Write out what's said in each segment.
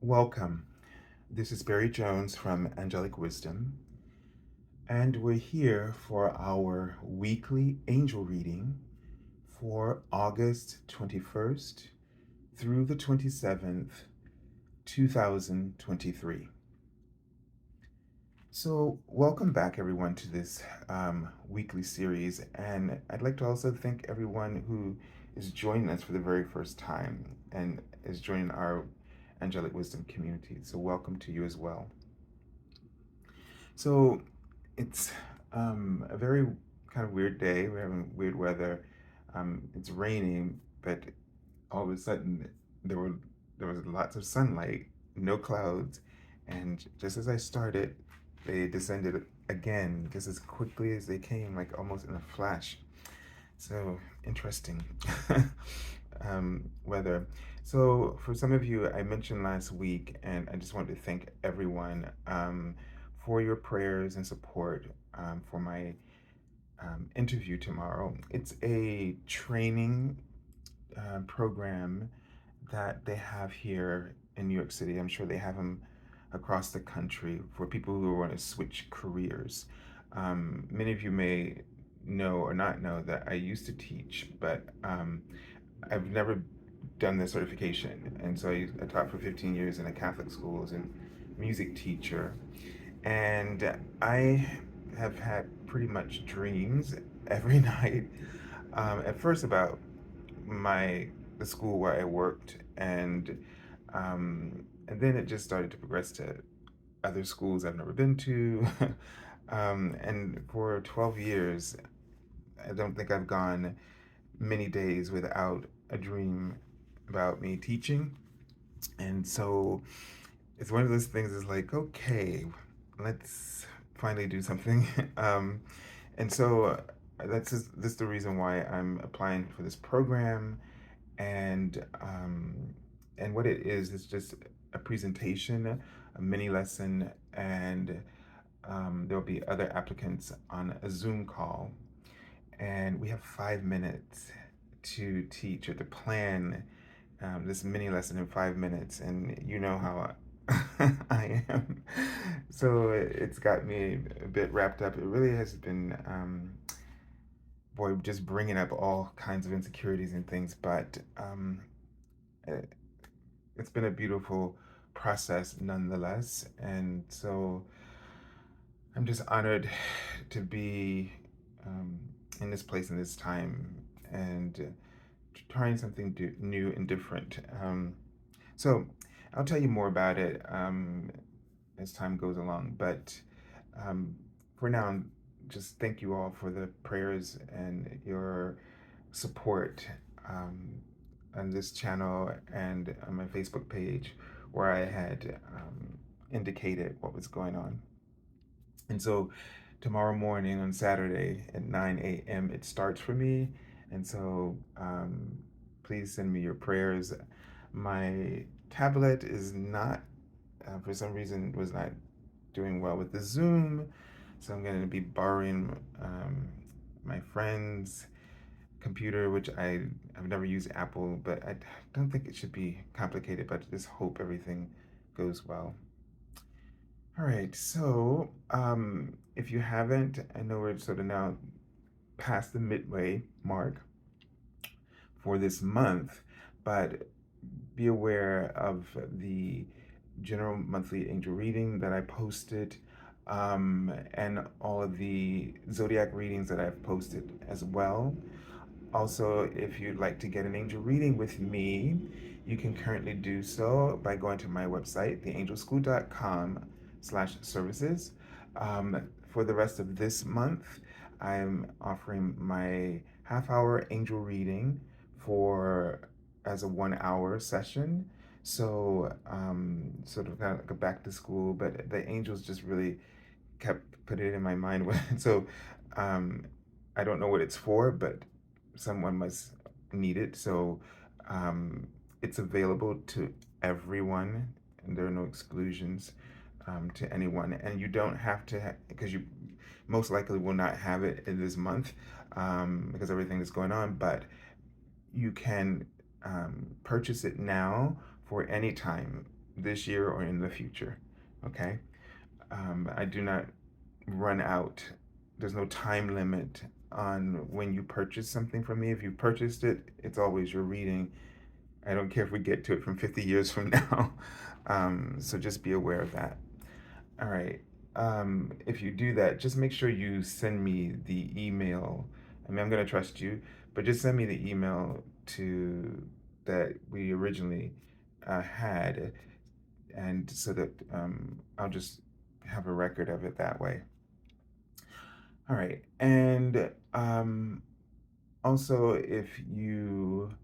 Welcome. This is Barry Jones from Angelic Wisdom, and we're here for our weekly angel reading for August 21st through the 27th, 2023. So, welcome back, everyone, to this weekly series, and I'd like to also thank everyone who is joining us for the very first time and is joining our Angelic Wisdom community. So, welcome to you as well. So it's a very kind of weird day. We're having weird weather. It's raining, but all of a sudden there were there was lots of sunlight, no clouds, and just as I started, they descended again, just as quickly as they came, like almost in a flash. So interesting weather. So for some of you, I mentioned last week, and I just wanted to thank everyone for your prayers and support for my interview tomorrow. It's a training program that they have here in New York City. I'm sure they have them across the country for people who want to switch careers. Many of you may know or not know that I used to teach, but I've never done the certification. And so I taught for 15 years in a Catholic school as a music teacher. And I have had pretty much dreams every night. At first about the school where I worked, and then it just started to progress to other schools I've never been to. And for 12 years, I don't think I've gone many days without a dream about me teaching. And so it's one of those things is like, okay, let's finally do something. And so that's the reason why I'm applying for this program. And what it is just a presentation, a mini lesson, and there'll be other applicants on a Zoom call. And we have 5 minutes to teach or to plan this mini lesson in 5 minutes, and you know how I am. So it's got me a bit wrapped up. It really has been, boy, just bringing up all kinds of insecurities and things, but it, it's been a beautiful process nonetheless. And so I'm just honored to be um, in this place in this time and trying something new and different. So I'll tell you more about it as time goes along. But um, for now, just thank you all for the prayers and your support on this channel and on my Facebook page where I had indicated what was going on. And so tomorrow morning on Saturday at 9 a.m. it starts for me. And so please send me your prayers. My tablet is not, for some reason, was not doing well with the Zoom. So I'm going to be borrowing my friend's computer, which I've never used Apple, but I don't think it should be complicated, but I just hope everything goes well. All right, so if you haven't, I know we're sort of now past the midway mark for this month, but be aware of the general monthly angel reading that I posted, and all of the zodiac readings that I've posted as well. Also, if you'd like to get an angel reading with me, you can currently do so by going to my website, theangelschool.com/services. For the rest of this month, I'm offering my half-hour angel reading for as a 1 hour session. So, sort of kind of like a back to school, but the angels just really kept putting it in my mind. So, um, I don't know what it's for, but someone must need it. So it's available to everyone, and there are no exclusions to anyone. And you don't have to, because you most likely will not have it in this month because everything is going on, but you can purchase it now for any time this year or in the future. Okay. I do not run out. There's no time limit on when you purchase something from me. If you purchased it, it's always your reading. I don't care if we get to it from 50 years from now. So just be aware of that. All right. If you do that, just make sure you send me the email. I mean, I'm going to trust you, but just send me the email to that we originally had, and so that I'll just have a record of it that way. All right. And also, if you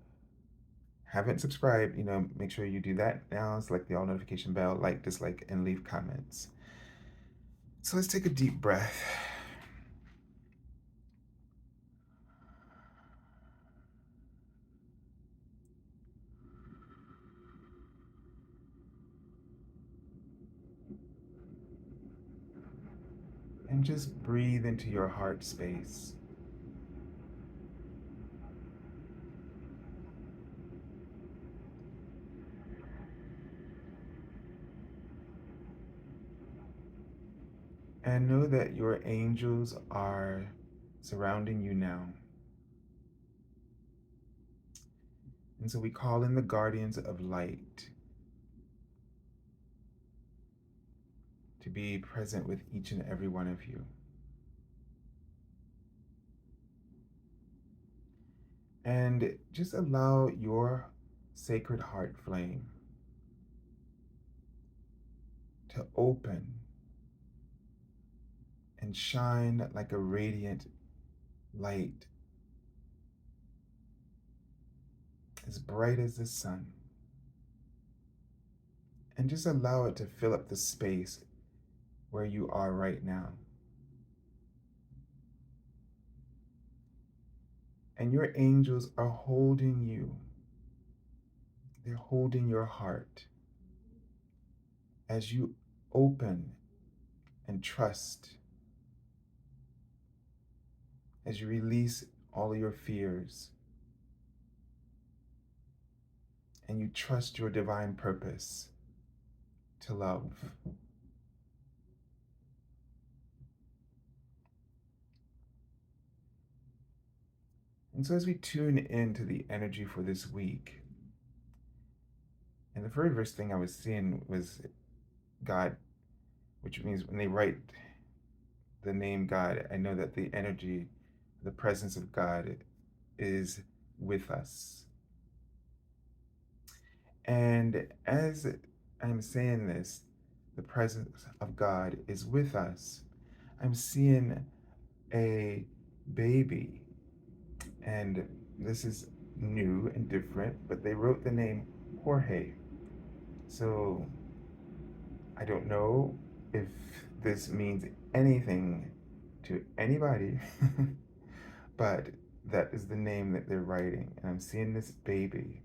haven't subscribed, make sure you do that now. Select the all notification bell, like, dislike, and leave comments. So let's take a deep breath. And just breathe into your heart space. And know that your angels are surrounding you now. And so we call in the guardians of light to be present with each and every one of you. And just allow your sacred heart flame to open and shine like a radiant light, as bright as the sun. And just allow it to fill up the space where you are right now. And your angels are holding you. They're holding your heart as you open and trust, as you release all of your fears, and you trust your divine purpose to love. And so as we tune into the energy for this week, and the very first thing I was seeing was God, which means when they write the name God, I know that the energy, the presence of God is with us. And as I'm saying this, the presence of God is with us, I'm seeing a baby. And this is new and different, but they wrote the name Jorge. So I don't know if this means anything to anybody, but that is the name that they're writing. And I'm seeing this baby.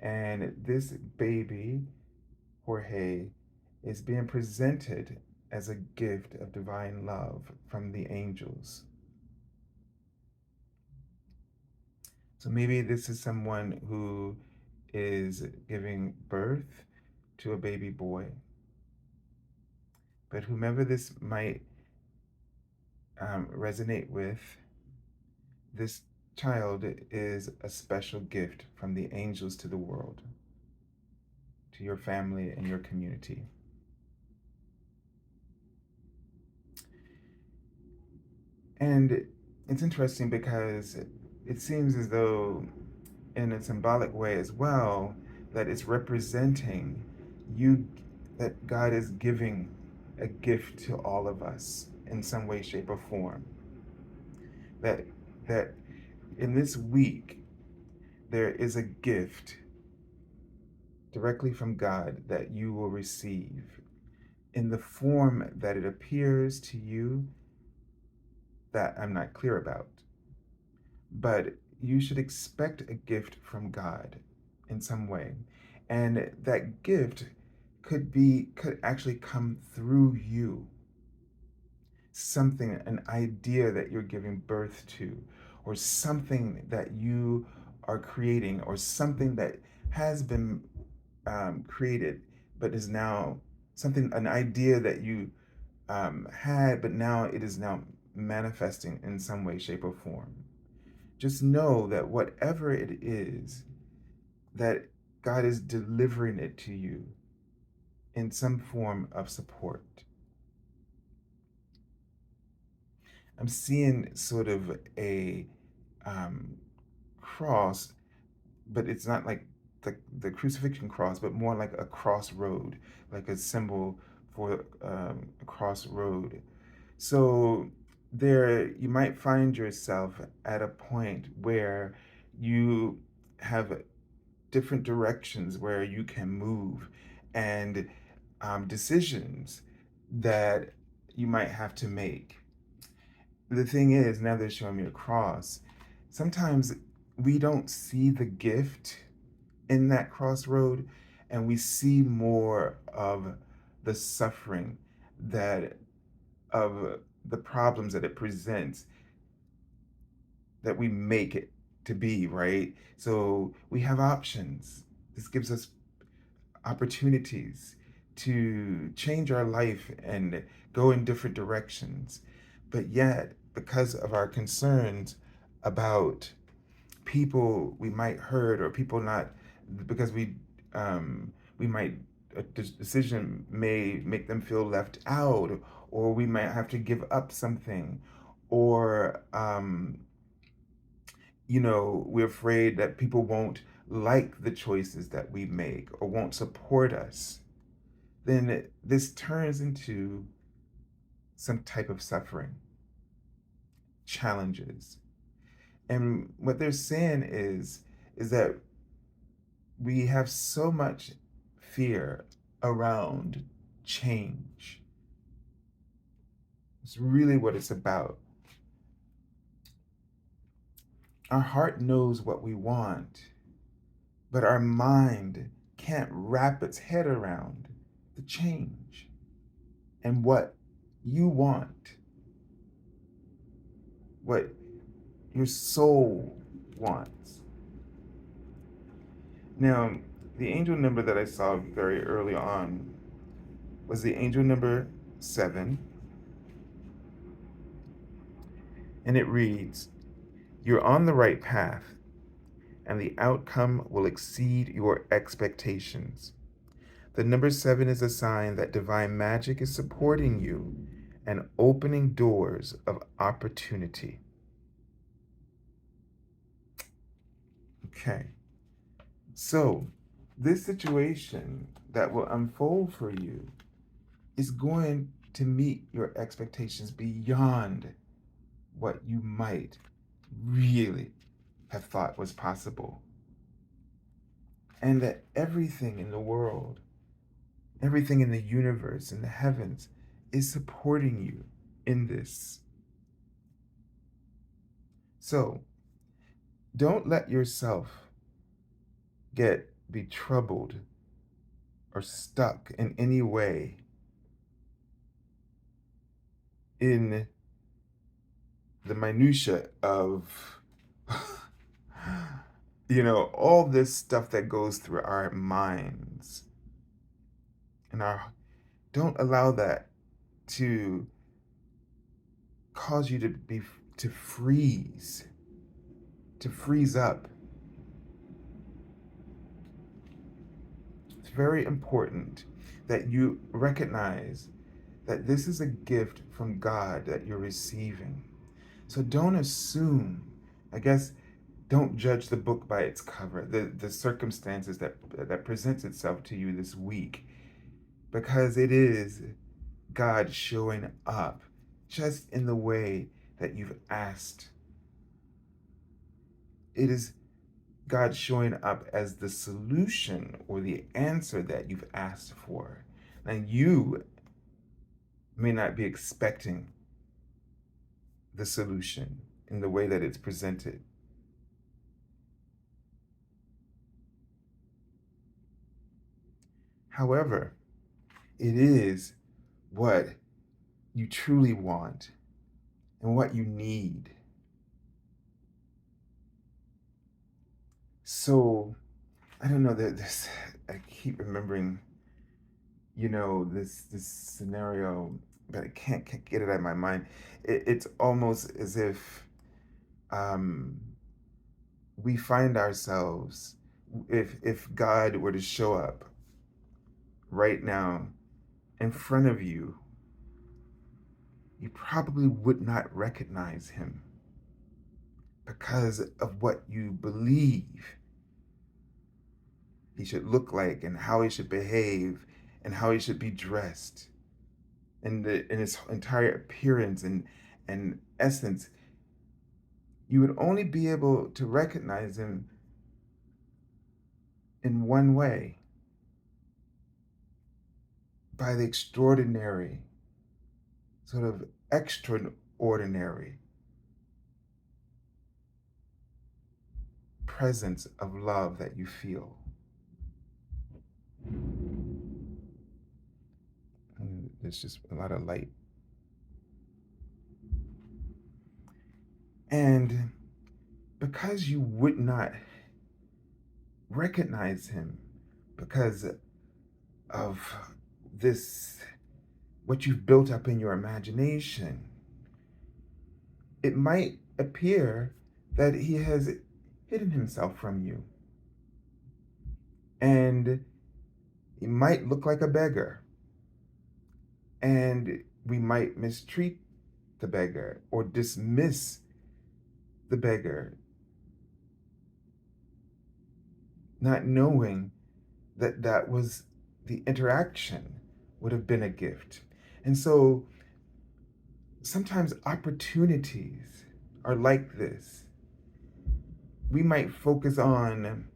And this baby, Jorge, is being presented as a gift of divine love from the angels. So maybe this is someone who is giving birth to a baby boy. But whomever this might resonate with, this child is a special gift from the angels to the world, to your family and your community. And it's interesting because it seems as though, in a symbolic way as well, that it's representing you, that God is giving a gift to all of us in some way, shape, or form. That in this week there is a gift directly from God that you will receive in the form that it appears to you that I'm not clear about. But you should expect a gift from God in some way. And that gift could actually come through you. Something, an idea that you're giving birth to, or something that you are creating, or something that has been created, but is now something, an idea that you had, but now it is now manifesting in some way, shape, or form. Just know that whatever it is, that God is delivering it to you in some form of support. I'm seeing sort of a um, cross, but it's not like the crucifixion cross, but more like a crossroad, like a symbol for a crossroad. So there, you might find yourself at a point where you have different directions where you can move, and decisions that you might have to make. The thing is, now they're showing me a cross. Sometimes we don't see the gift in that crossroad, and we see more of the suffering that of the problems that it presents, that we make it to be, right? So we have options. This gives us opportunities to change our life and go in different directions. But yet, because of our concerns about people we might hurt, or people not, because we might, a decision may make them feel left out, or we might have to give up something, or we're afraid that people won't like the choices that we make or won't support us, then this turns into some type of suffering, challenges. And what they're saying is that we have so much fear around change. It's really what it's about. Our heart knows what we want, but our mind can't wrap its head around the change and what you want, what your soul wants. Now, the angel number that I saw very early on was the angel number 7, and it reads, "You're on the right path, and the outcome will exceed your expectations." The number 7 is a sign that divine magic is supporting you and opening doors of opportunity. Okay, so this situation that will unfold for you is going to meet your expectations beyond what you might really have thought was possible. And that everything in the world, everything in the universe, in the heavens, is supporting you in this. So don't let yourself be troubled or stuck in any way in the minutia of all this stuff that goes through our minds, and our don't allow that to cause you to freeze up. It's very important that you recognize that this is a gift from God that you're receiving. So don't assume, I guess, don't judge the book by its cover, the circumstances that presents itself to you this week, because it is God showing up just in the way that you've asked. It is God showing up as the solution or the answer that you've asked for. Now, you may not be expecting the solution in the way that it's presented. However, it is what you truly want and what you need. So I don't know that this. I keep remembering, this scenario, but I can't get it out of my mind. It's almost as if um, we find ourselves, if God were to show up right now in front of you, you probably would not recognize him because of what you believe he should look like and how he should behave and how he should be dressed and in his entire appearance and essence. You would only be able to recognize him in one way: by the extraordinary, sort of extraordinary presence of love that you feel. And there's just a lot of light. And because you would not recognize him because of this, what you've built up in your imagination, it might appear that he has hidden himself from you. And he might look like a beggar. And we might mistreat the beggar or dismiss the beggar, not knowing that that was the interaction would have been a gift. And so sometimes opportunities are like this. We might focus on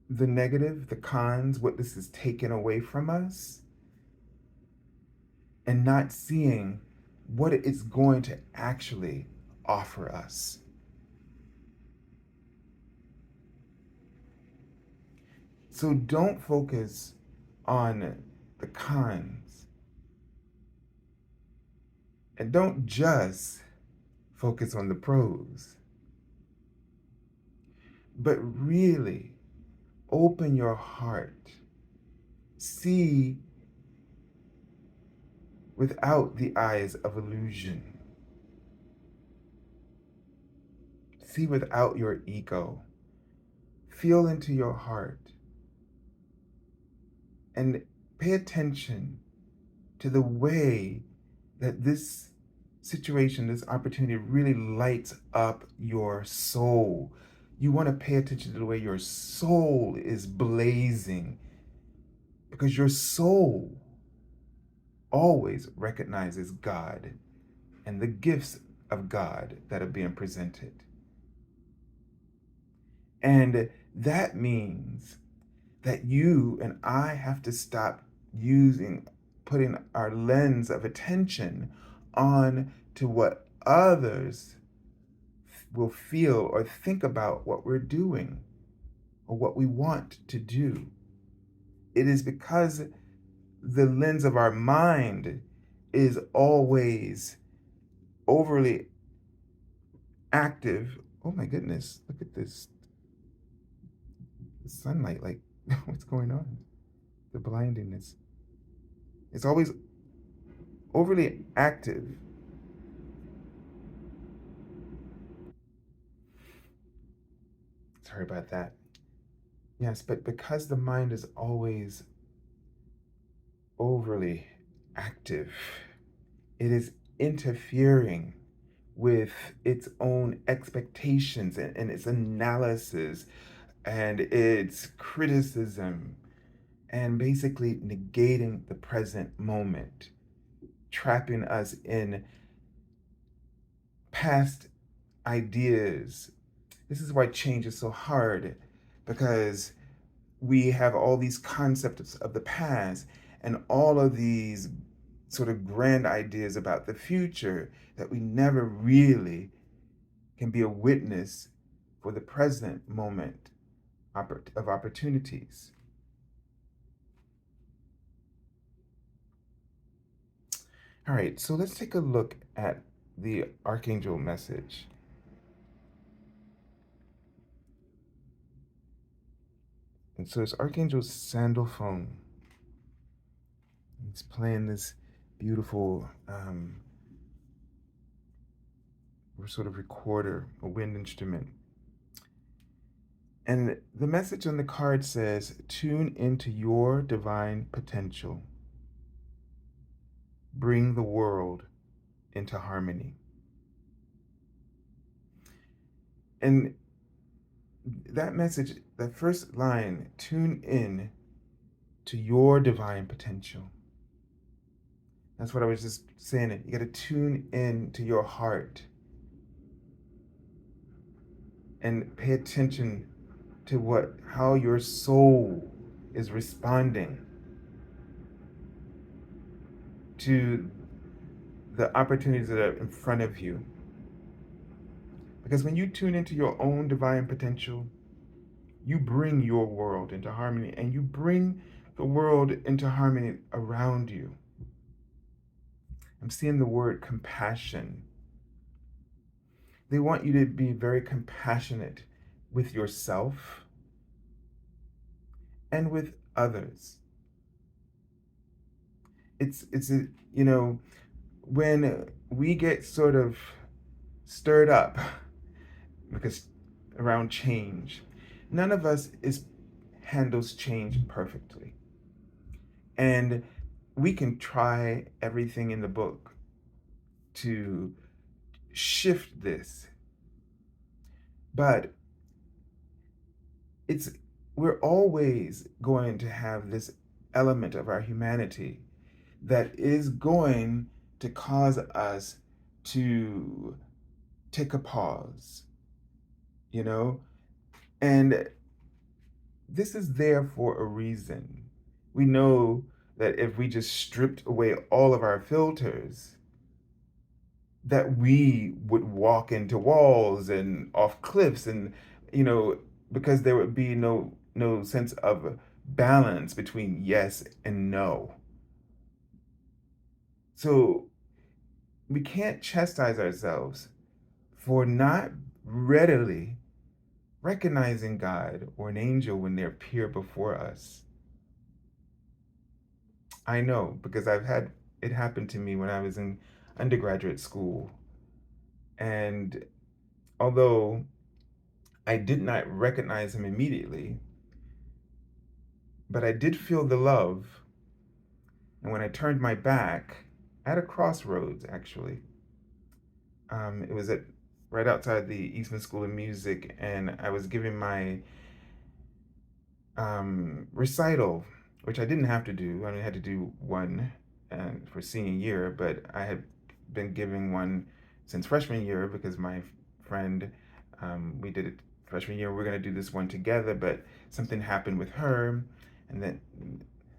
the negative, the cons, what this is taken away from us, and not seeing what it's going to actually offer us. So don't focus on the cons, and don't just focus on the pros, but really open your heart. See without the eyes of illusion. See without your ego. Feel into your heart and pay attention to the way that this situation, this opportunity really lights up your soul. You want to pay attention to the way your soul is blazing, because your soul always recognizes God and the gifts of God that are being presented. And that means that you and I have to stop putting our lens of attention on to what others will feel or think about what we're doing or what we want to do. It is because the lens of our mind is always overly active. Oh my goodness, look at this. The sunlight, like, what's going on? The blindiness. It's always overly active. Sorry about that. Yes, but because the mind is always overly active, it is interfering with its own expectations and its analysis and its criticism, and basically negating the present moment, trapping us in past ideas. This is why change is so hard, because we have all these concepts of the past and all of these sort of grand ideas about the future that we never really can be a witness for the present moment of opportunities. All right, so let's take a look at the Archangel message. And so it's Archangel Sandalphon. He's playing this beautiful sort of recorder, a wind instrument. And the message on the card says, tune into your divine potential. Bring the world into harmony. And that message, that first line, tune in to your divine potential. That's what I was just saying. You got to tune in to your heart and pay attention to how your soul is responding to the opportunities that are in front of you. Because when you tune into your own divine potential, you bring your world into harmony, and you bring the world into harmony around you. I'm seeing the word compassion. They want you to be very compassionate with yourself and with others. It's when we get sort of stirred up because around change, none of us is handles change perfectly. And we can try everything in the book to shift this, but we're always going to have this element of our humanity that is going to cause us to take a pause, you know? And this is there for a reason. We know that if we just stripped away all of our filters, that we would walk into walls and off cliffs, and because there would be no sense of balance between yes and no. So we can't chastise ourselves for not readily recognizing God or an angel when they appear before us. I know, because I've had it happen to me when I was in undergraduate school. And although I did not recognize him immediately, but I did feel the love. And when I turned my back at a crossroads, actually, it was right outside the Eastman School of Music, and I was giving my recital, which I didn't have to do. I had to do one for senior year, but I had been giving one since freshman year because my friend, we did it freshman year. We're going to do this one together, but something happened with her, and then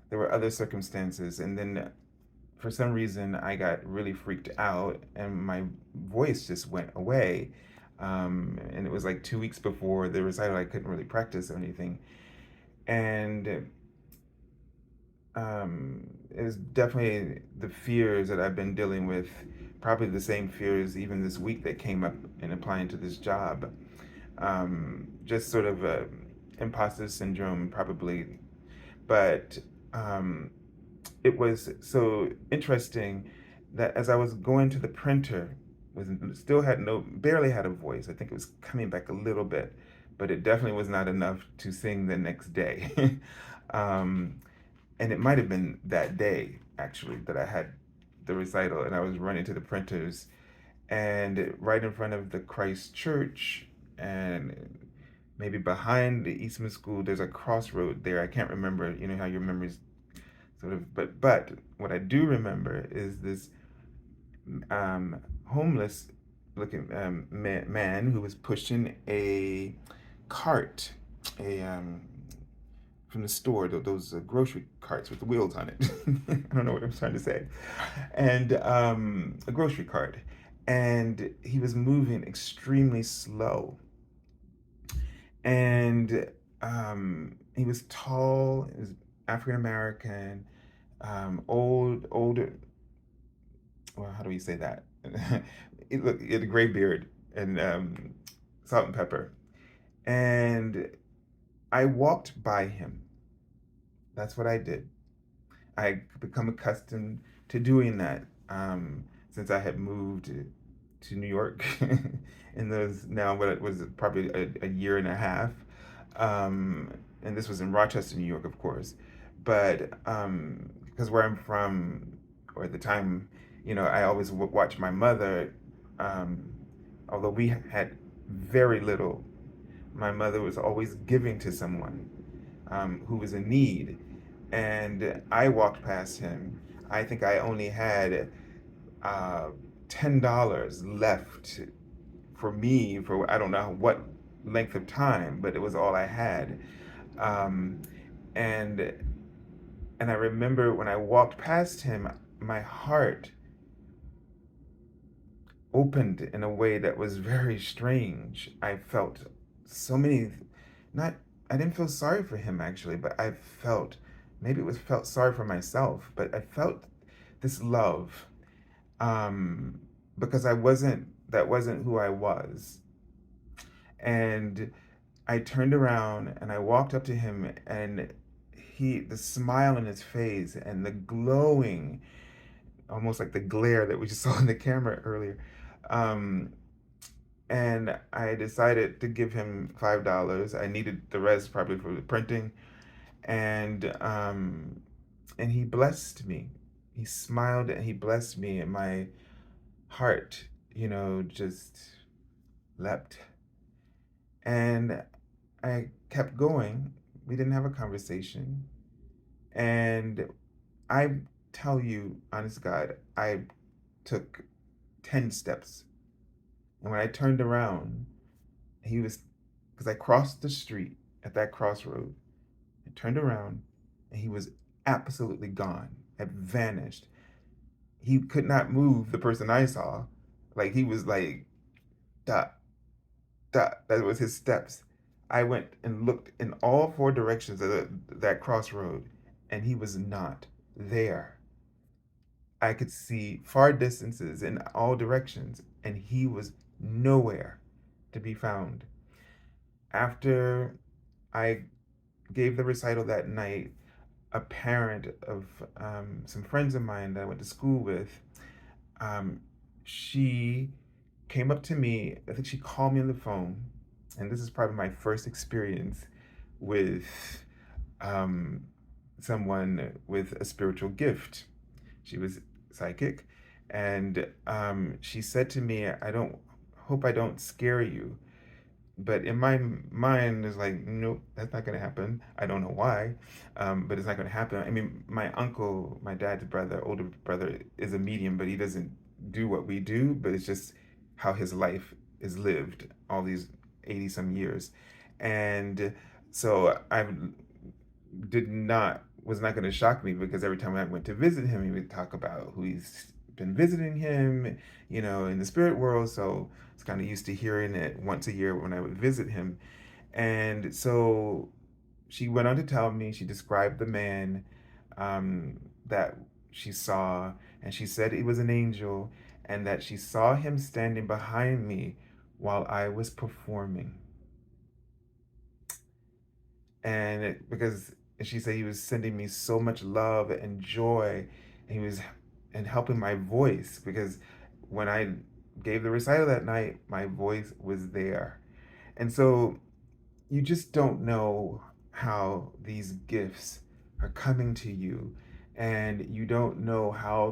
there were other circumstances, and then for some reason I got really freaked out, and my voice just went away. And it was like 2 weeks before the recital. I couldn't really practice or anything, and it was definitely the fears that I've been dealing with, probably the same fears even this week that came up in applying to this job. Just sort of imposter syndrome, probably. But it was so interesting that as I was going to the printer, barely had a voice. I think it was coming back a little bit, but it definitely was not enough to sing the next day. And it might have been that day actually that I had the recital, and I was running to the printers, and right in front of the Christ Church, and maybe behind the Eastman School, there's a crossroad there. I can't remember, how your memories sort of, but what I do remember is this homeless looking man who was pushing a cart, a from the store, those grocery carts with the wheels on it. I don't know what I'm trying to say. And a grocery cart. And he was moving extremely slow. And he was tall, he was African American, older. Well, how do we say that? He had a gray beard and salt and pepper. And I walked by him. That's what I did. I become accustomed to doing that since I had moved to New York in those now what it was probably a year and a half, um, and this was in Rochester, New York, of course, but because where I'm from, or at the time, I always watched my mother. Um, Although we had very little, my mother was always giving to someone who was in need, and I walked past him. I think I only had uh, $10 left for me for I don't know what length of time, but it was all I had. Um, and and I remember when I walked past him, my heart opened in a way that was very strange. I felt so many, not, I didn't feel sorry for him actually, but I felt, maybe it was felt sorry for myself, but I felt this love um, because that wasn't who I was. And I turned around and I walked up to him, and the smile on his face and the glowing, almost like the glare that we just saw in the camera earlier. Um, and I decided to give him $5. I needed the rest probably for the printing, and he blessed me. He smiled and he blessed me, and my heart, just leapt. And I kept going. We didn't have a conversation, and I tell you, honest God, I took 10 steps, and when I turned around, he was, because I crossed the street at that crossroad. I turned around and he was absolutely gone, had vanished. He could not move the person I saw. Like he was like, dot, dot. That was his steps. I went and looked in all four directions of that crossroad, and he was not there. I could see far distances in all directions, and he was nowhere to be found. After I gave the recital that night, a parent of some friends of mine that I went to school with, um, she came up to me. I think she called me on the phone, and this is probably my first experience with um, someone with a spiritual gift. She was psychic, and she said to me, "I don't hope I don't scare you." But in my mind, it's like, nope, that's not going to happen. I don't know why, but it's not going to happen. I mean, my uncle, my dad's brother, older brother, is a medium, but he doesn't do what we do, but it's just how his life is lived all these 80 some years. And so I was not going to shock me, because every time I went to visit him, he would talk about who he's been visiting him, in the spirit world. So it's kind of used to hearing it once a year when I would visit him. And so she went on to tell me, she described the man that she saw, and she said it was an angel, and that she saw him standing behind me while I was performing. Because she said he was sending me so much love and joy, and he was and helping my voice, because when I gave the recital that night, my voice was there. And so you just don't know how these gifts are coming to you, and you don't know how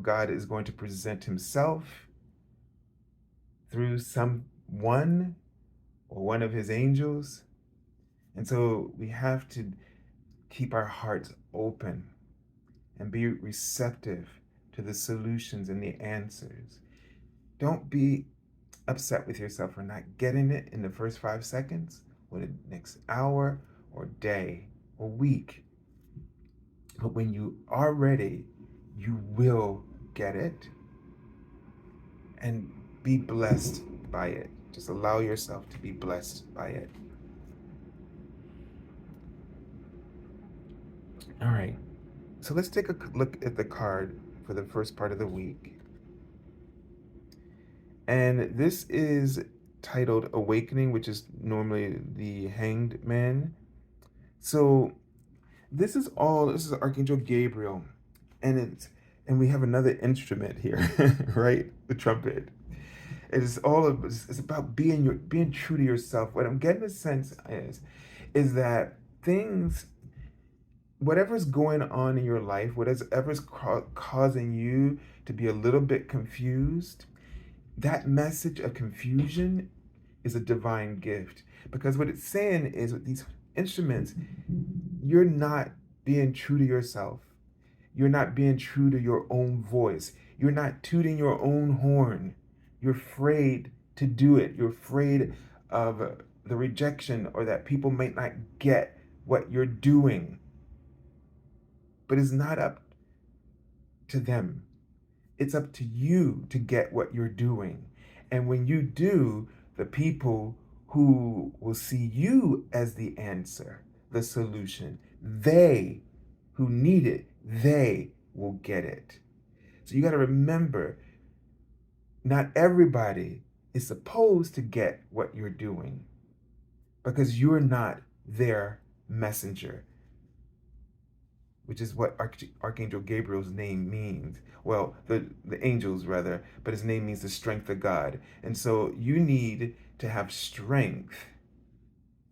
God is going to present himself through someone or one of his angels. And so we have to keep our hearts open and be receptive to the solutions and the answers. Don't be upset with yourself for not getting it in the first 5 seconds, or the next hour, or day, or week. But when you are ready, you will get it, and be blessed by it. Just allow yourself to be blessed by it. All right. So let's take a look at the card for the first part of the week. And this is titled Awakening, which is normally the Hanged Man. So this is Archangel Gabriel, and and we have another instrument here, right? The trumpet. It's about being true to yourself. What I'm getting a sense is that things, whatever's going on in your life, whatever's causing you to be a little bit confused, that message of confusion is a divine gift. Because what it's saying is, with these instruments, you're not being true to yourself. You're not being true to your own voice. You're not tooting your own horn. You're afraid to do it. You're afraid of the rejection, or that people might not get what you're doing. But it's not up to them. It's up to you to get what you're doing. And when you do, the people who will see you as the answer, the solution, they who need it, they will get it. So you got to remember, not everybody is supposed to get what you're doing, because you're not their messenger, which is what Archangel Gabriel's name means. Well, the angels rather, but his name means the strength of God. And so you need to have strength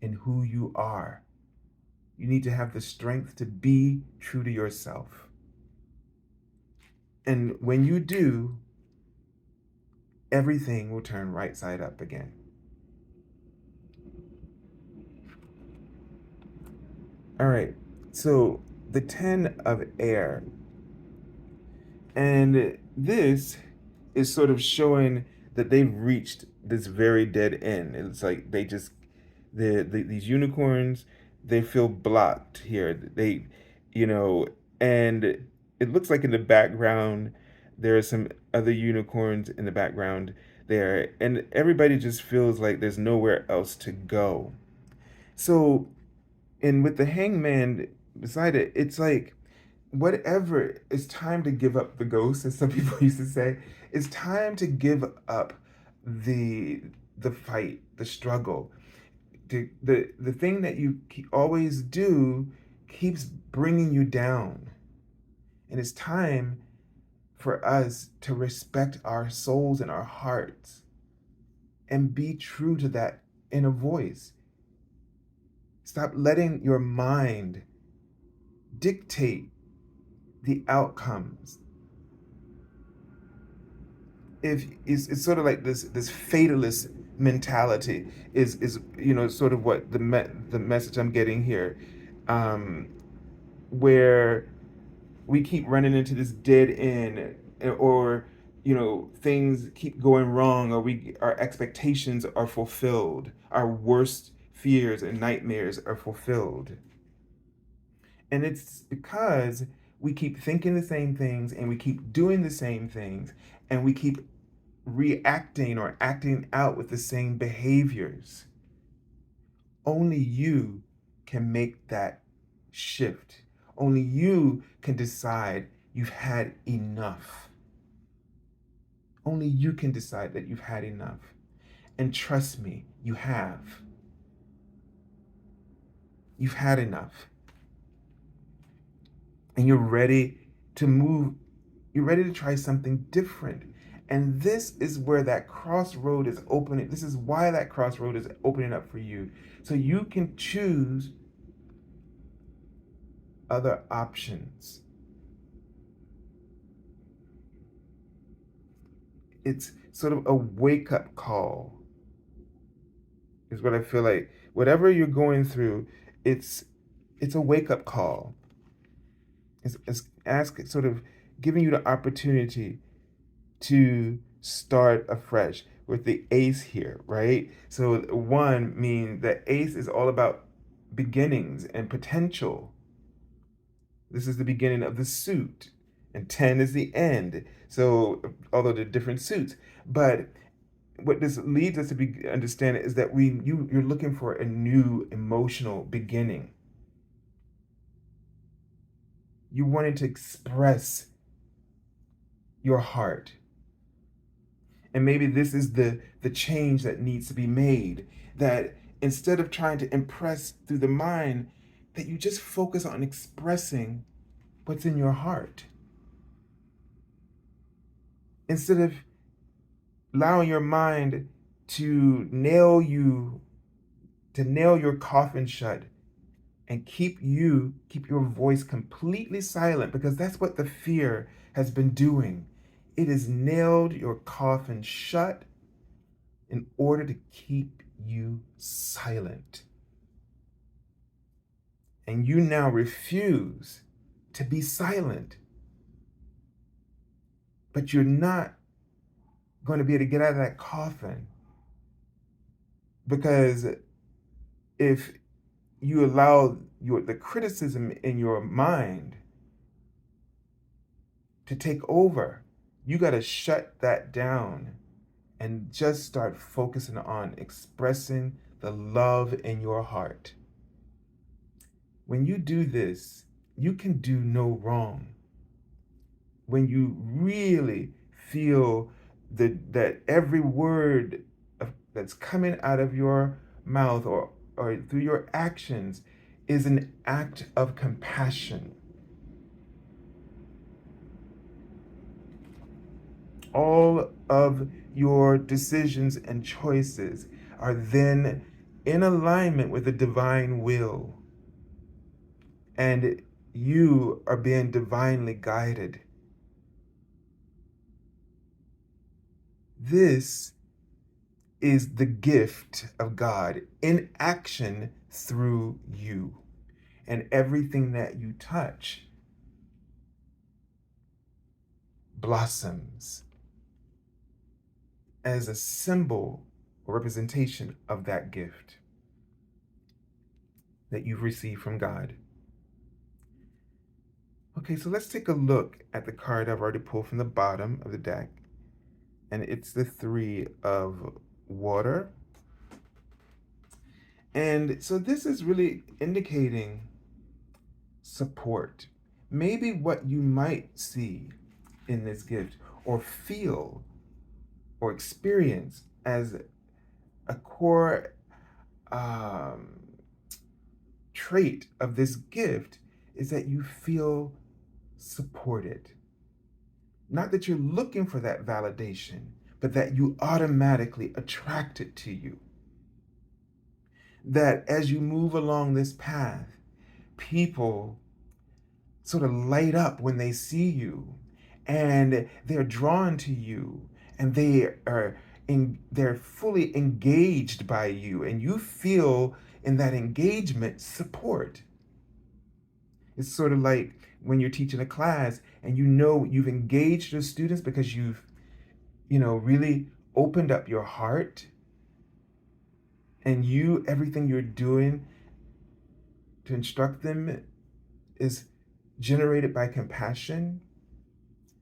in who you are. You need to have the strength to be true to yourself. And when you do, everything will turn right side up again. All right, so the 10 of air. And this is sort of showing that they've reached this very dead end. It's like these unicorns, they feel blocked here. You know, and it looks like in the background there are some other unicorns in the background there, and everybody just feels like there's nowhere else to go. So, and with the hangman beside it, it's like, whatever, it's time to give up the ghost, as some people used to say. It's time to give up the the fight, the struggle. The thing that you always do keeps bringing you down. And it's time for us to respect our souls and our hearts and be true to that inner voice. Stop letting your mind dictate the outcomes. If it's sort of like this fatalist mentality is sort of what the message I'm getting here, um, where we keep running into this dead end, or things keep going wrong, or our expectations are fulfilled, our worst fears and nightmares are fulfilled. And it's because we keep thinking the same things, and we keep doing the same things, and we keep reacting or acting out with the same behaviors. Only you can make that shift. Only you can decide you've had enough. Only you can decide that you've had enough. And trust me, you have. You've had enough. And you're ready to move. You're ready to try something different. And this is where that crossroad is opening. This is why that crossroad is opening up for you. So you can choose other options. It's sort of a wake up call, is what I feel like. Whatever you're going through, it's a wake up call. It's sort of giving you the opportunity to start afresh with the ace here, right? So one mean the ace is all about beginnings and potential. This is the beginning of the suit, and 10 is the end. So although they're different suits, but what this leads us to understand is that you're looking for a new emotional beginning. You wanted to express your heart. And maybe this is the change that needs to be made. That instead of trying to impress through the mind, that you just focus on expressing what's in your heart. Instead of allowing your mind to nail your coffin shut and keep your voice completely silent, because that's what the fear has been doing. It has nailed your coffin shut in order to keep you silent. And you now refuse to be silent. But you're not going to be able to get out of that coffin, because if you allow the criticism in your mind to take over, you got to shut that down and just start focusing on expressing the love in your heart. When you do this, you can do no wrong. When you really feel that every word that's coming out of your mouth or through your actions is an act of compassion. All of your decisions and choices are then in alignment with the divine will, and you are being divinely guided. This is the gift of God in action through you. And everything that you touch blossoms as a symbol or representation of that gift that you've received from God. Okay, so let's take a look at the card I've already pulled from the bottom of the deck. And it's the 3 of water. And so this is really indicating support. Maybe what you might see in this gift or feel or experience as a core trait of this gift is that you feel supported. Not that you're looking for that validation, but that you automatically attract it to you. That as you move along this path, people sort of light up when they see you, and they're drawn to you, and they're fully engaged by you, and you feel in that engagement support. It's sort of like when you're teaching a class and you know you've engaged your students because you've really opened up your heart, and everything you're doing to instruct them is generated by compassion.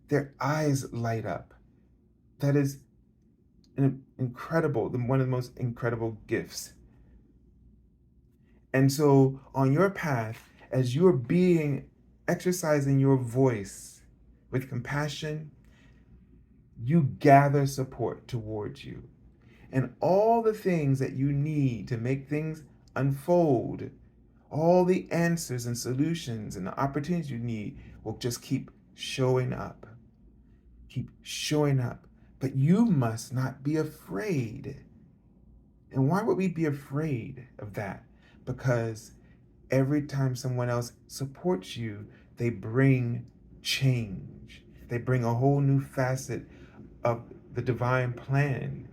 Their eyes light up. That is one of the most incredible gifts. And so on your path, as you're exercising your voice with compassion, you gather support towards you. And all the things that you need to make things unfold, all the answers and solutions and the opportunities you need will just keep showing up. Keep showing up. But you must not be afraid. And why would we be afraid of that? Because every time someone else supports you, they bring change. They bring a whole new facet of the divine plan.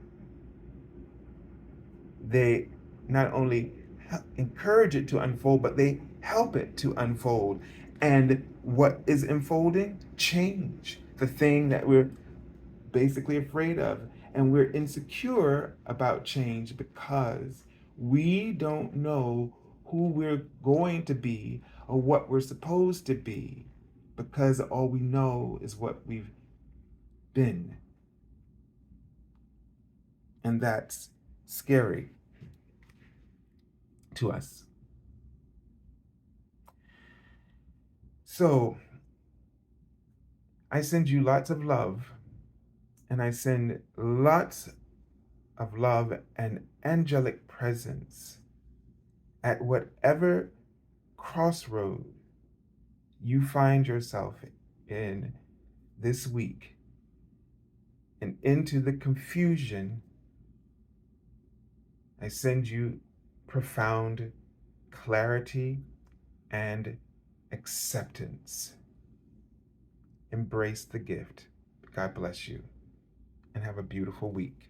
They not only encourage it to unfold, but they help it to unfold. And what is unfolding? Change. The thing that we're basically afraid of. And we're insecure about change because we don't know who we're going to be or what we're supposed to be, because all we know is what we've been. And that's scary to us. So I send you lots of love And I send lots of love and angelic presence at whatever crossroad you find yourself in this week, and into the confusion. I send you profound clarity and acceptance. Embrace the gift. God bless you, and have a beautiful week.